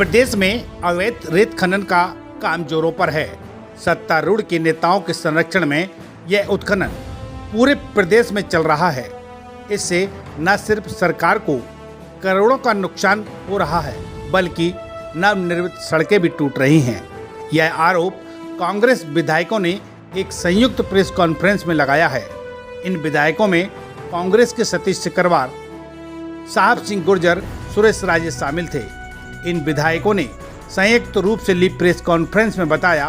प्रदेश में अवैध रेत खनन का काम जोरों पर है। सत्तारूढ़ के नेताओं के संरक्षण में यह उत्खनन पूरे प्रदेश में चल रहा है। इससे न सिर्फ सरकार को करोड़ों का नुकसान हो रहा है, बल्कि नवनिर्मित सड़कें भी टूट रही हैं। यह आरोप कांग्रेस विधायकों ने एक संयुक्त प्रेस कॉन्फ्रेंस में लगाया है। इन विधायकों में कांग्रेस के सतीश सिकरवार, साहब सिंह गुर्जर, सुरेश राजे शामिल थे। इन विधायकों ने संयुक्त रूप से ली प्रेस कॉन्फ्रेंस में बताया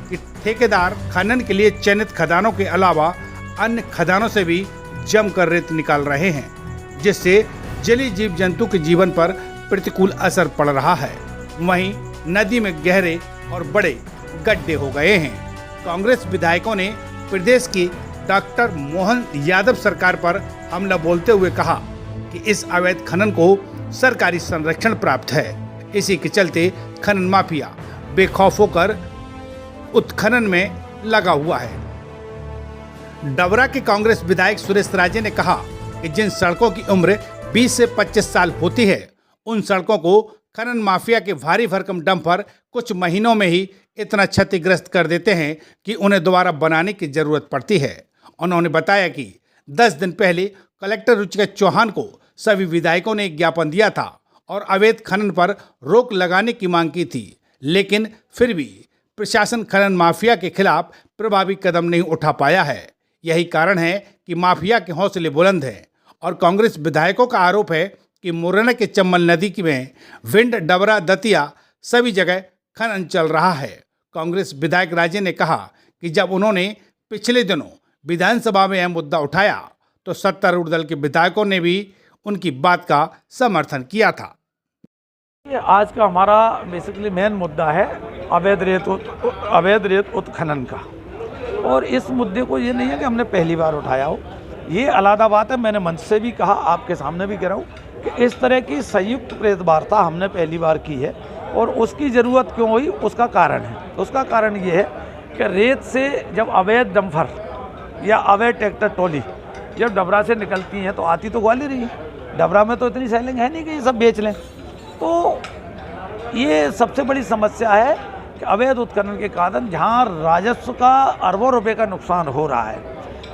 कि ठेकेदार खनन के लिए चयनित खदानों के अलावा अन्य खदानों से भी जमकर रेत निकाल रहे हैं, जिससे जलीय जीव जंतु के जीवन पर प्रतिकूल असर पड़ रहा है। वहीं नदी में गहरे और बड़े गड्ढे हो गए हैं। कांग्रेस विधायकों ने प्रदेश की डॉक्टर मोहन यादव सरकार पर हमला बोलते हुए कहा कि इस अवैध खनन को सरकारी संरक्षण प्राप्त है। इसी के चलते खनन माफिया बेखौफ होकर उत्खनन में लगा हुआ है। डबरा के कांग्रेस विधायक सुरेश राजे ने कहा कि जिन सड़कों की उम्र 20 से 25 साल होती है, उन सड़कों को खनन माफिया के भारी भरकम डंपर कुछ महीनों में ही इतना क्षतिग्रस्त कर देते हैं कि उन्हें दोबारा बनाने की जरूरत पड़ती है। उन्होंने बताया कि 10 दिन पहले कलेक्टर रुचिका चौहान को सभी विधायकों ने एक ज्ञापन दिया था और अवैध खनन पर रोक लगाने की मांग की थी, लेकिन फिर भी प्रशासन खनन माफिया के खिलाफ प्रभावी कदम नहीं उठा पाया है। यही कारण है कि माफिया के हौसले बुलंद हैं और कांग्रेस विधायकों का आरोप है कि मुरैना के चम्बल नदी में विंड, डबरा, दतिया सभी जगह खनन चल रहा है। कांग्रेस विधायक राजे ने कहा कि जब उन्होंने पिछले दिनों विधानसभा में यह मुद्दा उठाया तो सत्तारूढ़ दल के विधायकों ने भी उनकी बात का समर्थन किया था। आज का हमारा बेसिकली मेन मुद्दा है अवैध रेत उत्खनन का। और इस मुद्दे को ये नहीं है कि हमने पहली बार उठाया हो, ये अलग बात है। मैंने मंच से भी कहा, आपके सामने भी कह रहा हूँ कि इस तरह की संयुक्त प्रेस वार्ता हमने पहली बार की है। और उसकी ज़रूरत क्यों हुई, उसका कारण है। उसका कारण ये है कि रेत से जब अवैध डंपर या अवैध ट्रैक्टर ट्रॉली जब डबरा से निकलती हैं तो आती तो ग्वालियर ही है। डबरा में तो इतनी सेलिंग है नहीं कि ये सब बेच लें। तो ये सबसे बड़ी समस्या है कि अवैध उत्खनन के कारण जहाँ राजस्व का अरबों रुपए का नुकसान हो रहा है,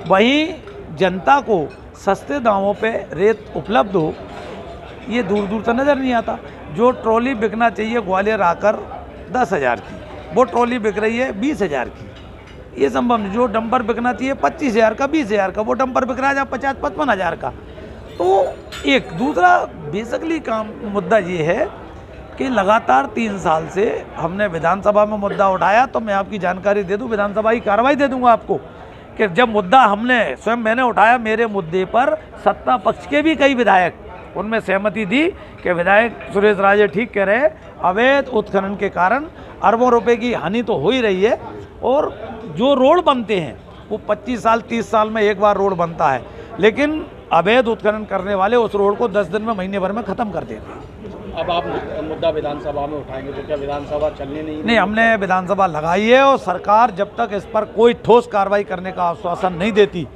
वहीं जनता को सस्ते दामों पे रेत उपलब्ध हो, ये दूर दूर तक नज़र नहीं आता। जो ट्रॉली बिकना चाहिए ग्वालियर आकर 10,000 की, वो ट्रॉली बिक रही है 20,000 की। ये संभव नहीं। जो डंपर बिकना चाहिए 25,000 का, 20,000 का, वो डंपर बिक रहा है 50-55,000 का। तो एक दूसरा बेसिकली मुद्दा ये है कि लगातार 3 साल से हमने विधानसभा में मुद्दा उठाया। तो मैं आपकी जानकारी दे दूं, विधानसभा की कार्रवाई दे दूंगा आपको कि जब मुद्दा मैंने उठाया, मेरे मुद्दे पर सत्ता पक्ष के भी कई विधायक उनमें सहमति दी कि विधायक सुरेश राजे ठीक कह रहे हैं, अवैध उत्खनन के कारण अरबों रुपए की हानि तो हो ही रही है। और जो रोड बनते हैं वो 25 साल 30 साल में एक बार रोड बनता है, लेकिन अवैध उत्खनन करने वाले उस रोड को 10 दिन में, महीने भर में ख़त्म कर देते हैं। अब आप मुद्दा विधानसभा में उठाएंगे तो क्या विधानसभा चलने नहीं, हमने विधानसभा लगाई है और सरकार जब तक इस पर कोई ठोस कार्रवाई करने का आश्वासन नहीं देती,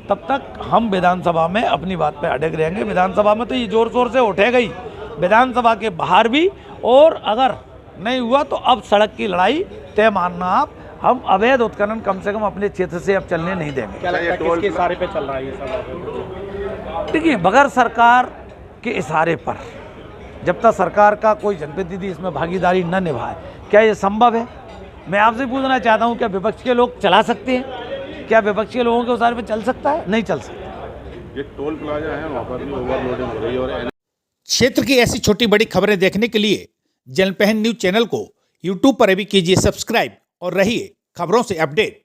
तब तक हम विधानसभा में अपनी बात पे अड़े रहेंगे। विधानसभा में तो ये जोर शोर से उठेगा ही, विधानसभा के बाहर भी। और अगर नहीं हुआ तो अब सड़क की लड़ाई तय मानना आप। हम अवैध उत्खनन कम से कम अपने क्षेत्र से अब चलने नहीं देंगे। क्या लगता है किसके इशारे पे चल रहा है ये सब? देखिए, बगैर सरकार के इशारे पर जब तक सरकार का कोई जनप्रतिनिधि इसमें भागीदारी न निभाए, क्या ये संभव है? मैं आपसे पूछना चाहता हूँ, क्या विपक्ष के लोग चला सकते हैं? क्या विपक्ष के लोगों के इशारे पे चल सकता है? नहीं चल सकता। ये टोल प्लाजा है, वहाँ पर भी ओवरलोडिंग हो रही है। और क्षेत्र की ऐसी छोटी बड़ी खबरें देखने के लिए जनपहन न्यूज चैनल को यूट्यूब पर भी कीजिए सब्सक्राइब और रहिए खबरों से अपडेट।